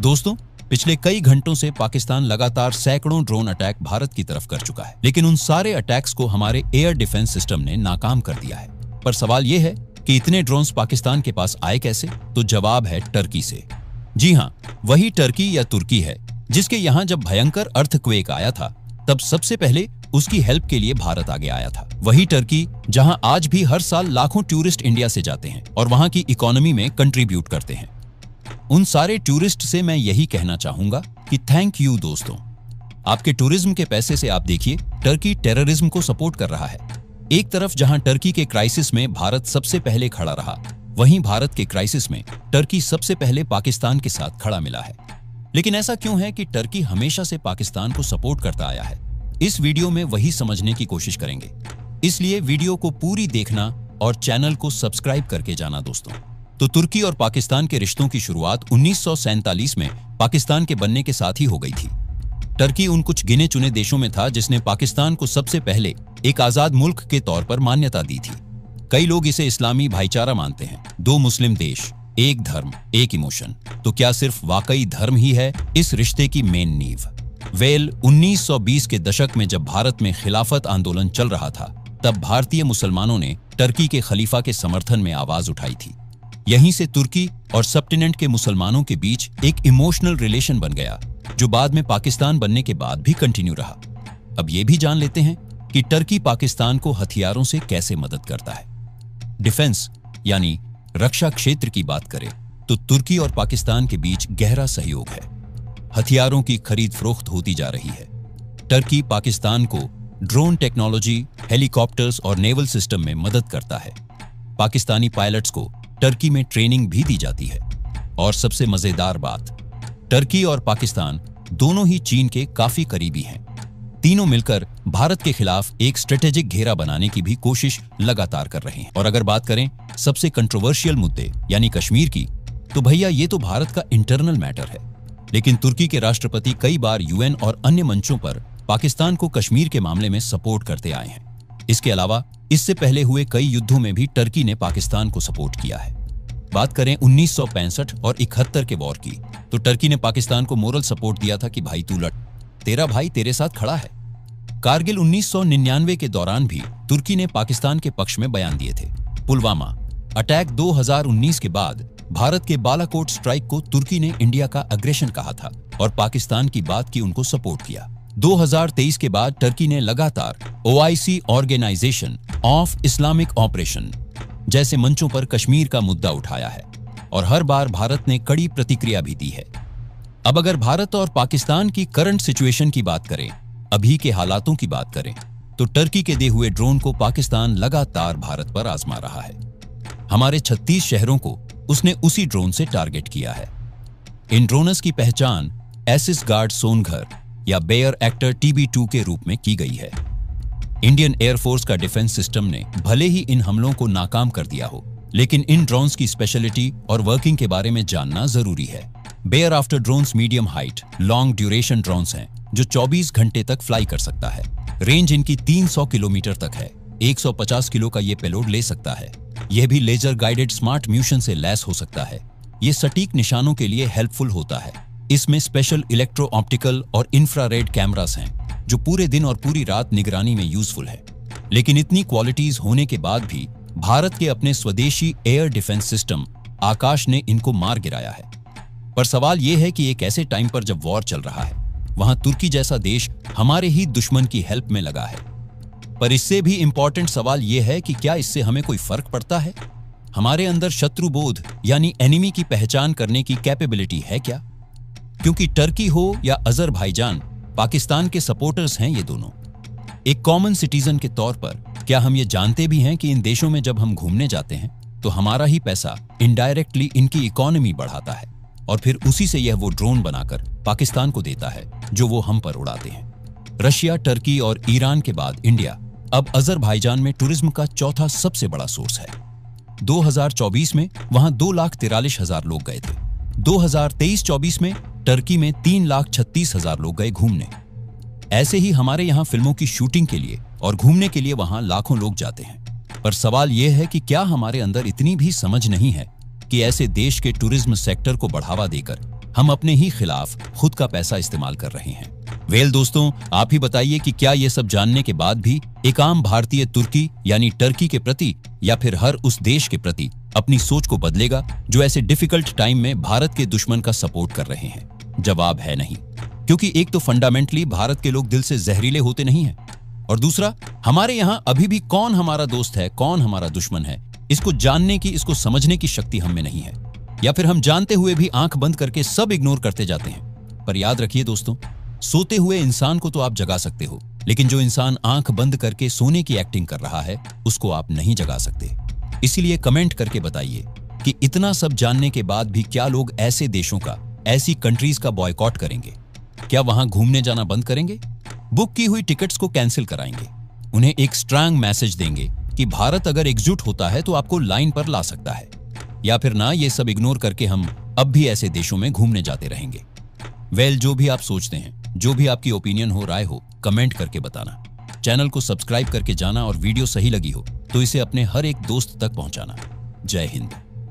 दोस्तों, पिछले कई घंटों से पाकिस्तान लगातार सैकड़ों ड्रोन अटैक भारत की तरफ कर चुका है, लेकिन उन सारे अटैक्स को हमारे एयर डिफेंस सिस्टम ने नाकाम कर दिया है। पर सवाल यह है कि इतने ड्रोन्स पाकिस्तान के पास आए कैसे? तो जवाब है टर्की से। जी हां, वही टर्की या तुर्की है जिसके यहां जब भयंकर अर्थक्वेक आया था तब सबसे पहले उसकी हेल्प के लिए भारत आगे आया था। वही टर्की जहां आज भी हर साल लाखों टूरिस्ट इंडिया से जाते हैं और वहां की इकोनॉमी में कंट्रीब्यूट करते हैं। उन सारे टूरिस्ट से मैं यही कहना चाहूंगा कि थैंक यू दोस्तों। आपके टूरिज्म के पैसे से आप देखिए टर्की टेररिज्म को सपोर्ट कर रहा है। एक तरफ जहां टर्की के क्राइसिस में भारत सबसे पहले खड़ा रहा, वहीं भारत के क्राइसिस में टर्की सबसे पहले पाकिस्तान के साथ खड़ा मिला है। लेकिन ऐसा क्यों है कि टर्की हमेशा से पाकिस्तान को सपोर्ट करता आया है? इस वीडियो में वही समझने की कोशिश करेंगे, इसलिए वीडियो को पूरी देखना और चैनल को सब्सक्राइब करके जाना दोस्तों। तो तुर्की और पाकिस्तान के रिश्तों की शुरुआत 1947 में पाकिस्तान के बनने के साथ ही हो गई थी। टर्की उन कुछ गिने चुने देशों में था जिसने पाकिस्तान को सबसे पहले एक आजाद मुल्क के तौर पर मान्यता दी थी। कई लोग इसे इस्लामी भाईचारा मानते हैं, दो मुस्लिम देश, एक धर्म, एक इमोशन। तो क्या सिर्फ वाकई धर्म ही है इस रिश्ते की मेन नींव? 1920 के दशक में जब भारत में खिलाफत आंदोलन चल रहा था, तब भारतीय मुसलमानों ने टर्की के खलीफा के समर्थन में आवाज उठाई थी। यहीं से तुर्की और सबकॉन्टिनेंट के मुसलमानों के बीच एक इमोशनल रिलेशन बन गया, जो बाद में पाकिस्तान बनने के बाद भी कंटिन्यू रहा। अब ये भी जान लेते हैं कि टर्की पाकिस्तान को हथियारों से कैसे मदद करता है। डिफेंस यानी रक्षा क्षेत्र की बात करें तो तुर्की और पाकिस्तान के बीच गहरा सहयोग है। हथियारों की खरीद फरोख्त होती जा रही है। टर्की पाकिस्तान को ड्रोन टेक्नोलॉजी, हेलीकॉप्टर्स और नेवल सिस्टम में मदद करता है। पाकिस्तानी पायलट्स को टर्की में ट्रेनिंग भी दी जाती है। और सबसे मजेदार बात, टर्की और पाकिस्तान दोनों ही चीन के काफी करीबी हैं। तीनों मिलकर भारत के खिलाफ एक स्ट्रेटेजिक घेरा बनाने की भी कोशिश लगातार कर रहे हैं। और अगर बात करें सबसे कंट्रोवर्शियल मुद्दे यानी कश्मीर की, तो भैया ये तो भारत का इंटरनल मैटर है। लेकिन तुर्की के राष्ट्रपति कई बार यूएन और अन्य मंचों पर पाकिस्तान को कश्मीर के मामले में सपोर्ट करते आए हैं। इसके अलावा इससे पहले हुए कई युद्धों में भी टर्की ने पाकिस्तान को सपोर्ट किया है। बात करें 1965 और 71 के वॉर की, तो टर्की ने पाकिस्तान को मोरल सपोर्ट दिया था कि भाई तू लड़, तेरा भाई तेरे साथ खड़ा है। कारगिल 1999 के दौरान भी तुर्की ने पाकिस्तान के पक्ष में बयान दिए थे। पुलवामा अटैक 2019 के बाद भारत के बालाकोट स्ट्राइक को तुर्की ने इंडिया का अग्रेशन कहा था और पाकिस्तान की बात की उनको सपोर्ट किया। 2023 के बाद टर्की ने लगातार OIC organisation of Islamic operation जैसे मंचों पर कश्मीर का मुद्दा उठाया है और हर बार भारत ने कड़ी प्रतिक्रिया भी दी है। अब अगर भारत और पाकिस्तान की करंट सिचुएशन की बात करें, अभी के हालातों की बात करें, तो टर्की के दिए हुए ड्रोन को पाकिस्तान लगातार भारत पर आजमा रहा है। हमारे 36 शहरों को उसने उसी ड्रोन से टारगेट किया है। इन ड्रोनर्स की पहचान एसिस गार्ड सोनघर या बेयर एक्टर TB2 के रूप में की गई है। इंडियन एयरफोर्स का डिफेंस सिस्टम ने भले ही इन हमलों को नाकाम कर दिया हो, लेकिन इन ड्रोन्स की स्पेशलिटी और वर्किंग के बारे में जानना जरूरी है। बेयर आफ्टर drones medium height, long duration drones हैं जो 24 घंटे तक फ्लाई कर सकता है। रेंज इनकी 300 किलोमीटर तक है। 150 किलो का ये पेलोड ले सकता है। यह भी लेजर गाइडेड स्मार्ट म्यूशन से लैस हो सकता है। ये सटीक निशानों के लिए हेल्पफुल होता है। इसमें स्पेशल इलेक्ट्रो ऑप्टिकल और इंफ्रारेड कैमरास हैं जो पूरे दिन और पूरी रात निगरानी में यूजफुल है। लेकिन इतनी क्वालिटीज होने के बाद भी भारत के अपने स्वदेशी एयर डिफेंस सिस्टम आकाश ने इनको मार गिराया है। पर सवाल यह है कि एक ऐसे टाइम पर जब वॉर चल रहा है, वहां तुर्की जैसा देश हमारे ही दुश्मन की हेल्प में लगा है। पर इससे भी इंपॉर्टेंट सवाल यह है कि क्या इससे हमें कोई फर्क पड़ता है? हमारे अंदर शत्रुबोध यानी एनिमी की पहचान करने की कैपेबिलिटी है क्या? क्योंकि टर्की हो या अजरबैजान, पाकिस्तान के सपोर्टर्स हैं ये दोनों। एक कॉमन सिटीजन के तौर पर क्या हम ये जानते भी हैं कि इन देशों में जब हम घूमने जाते हैं तो हमारा ही पैसा इनडायरेक्टली इनकी इकोनॉमी बढ़ाता है और फिर उसी से यह वो ड्रोन बनाकर पाकिस्तान को देता है जो वो हम पर उड़ाते हैं। रशिया, टर्की और ईरान के बाद इंडिया अब अजरबैजान में टूरिज्म का चौथा सबसे बड़ा सोर्स है। 2024 में वहां 2,43,000 लोग गए थे। 2023-24 में टर्की में 3,36,000 लोग गए घूमने। ऐसे ही हमारे यहाँ फिल्मों की शूटिंग के लिए और घूमने के लिए वहां लाखों लोग जाते हैं। पर सवाल यह है कि क्या हमारे अंदर इतनी भी समझ नहीं है कि ऐसे देश के टूरिज्म सेक्टर को बढ़ावा देकर हम अपने ही खिलाफ खुद का पैसा इस्तेमाल कर रहे हैं। वेल दोस्तों, आप ही बताइए कि क्या ये सब जानने के बाद भी एक आम भारतीय तुर्की यानी टर्की के प्रति या फिर हर उस देश के प्रति अपनी सोच को बदलेगा जो ऐसे डिफिकल्ट टाइम में भारत के दुश्मन का सपोर्ट कर रहे हैं? जवाब है नहीं, क्योंकि एक तो फंडामेंटली भारत के लोग दिल से जहरीले होते नहीं हैं, और दूसरा हमारे यहां अभी भी कौन हमारा दोस्त है कौन हमारा दुश्मन है इसको जानने की, इसको समझने की शक्ति हम में नहीं है, या फिर हम जानते हुए भी आंख बंद करके सब इग्नोर करते जाते हैं। पर याद रखिए दोस्तों, सोते हुए इंसान को तो आप जगा सकते हो, लेकिन जो इंसान आंख बंद करके सोने की एक्टिंग कर रहा है उसको आप नहीं जगा सकते। इसीलिए कमेंट करके बताइए कि इतना सब जानने के बाद भी क्या लोग ऐसे देशों का, ऐसी कंट्रीज का बॉयकॉट करेंगे? क्या वहां घूमने जाना बंद करेंगे? बुक की हुई टिकट्स को कैंसिल कराएंगे? उन्हें एक स्ट्रांग मैसेज देंगे कि भारत अगर एकजुट होता है तो आपको लाइन पर ला सकता है? या फिर ना ये सब इग्नोर करके हम अब भी ऐसे देशों में घूमने जाते रहेंगे? वेल, जो भी आप सोचते हैं, जो भी आपकी ओपिनियन हो, राय हो, कमेंट करके बताना। चैनल को सब्सक्राइब करके जाना और वीडियो सही लगी हो तो इसे अपने हर एक दोस्त तक पहुंचाना। जय हिंद।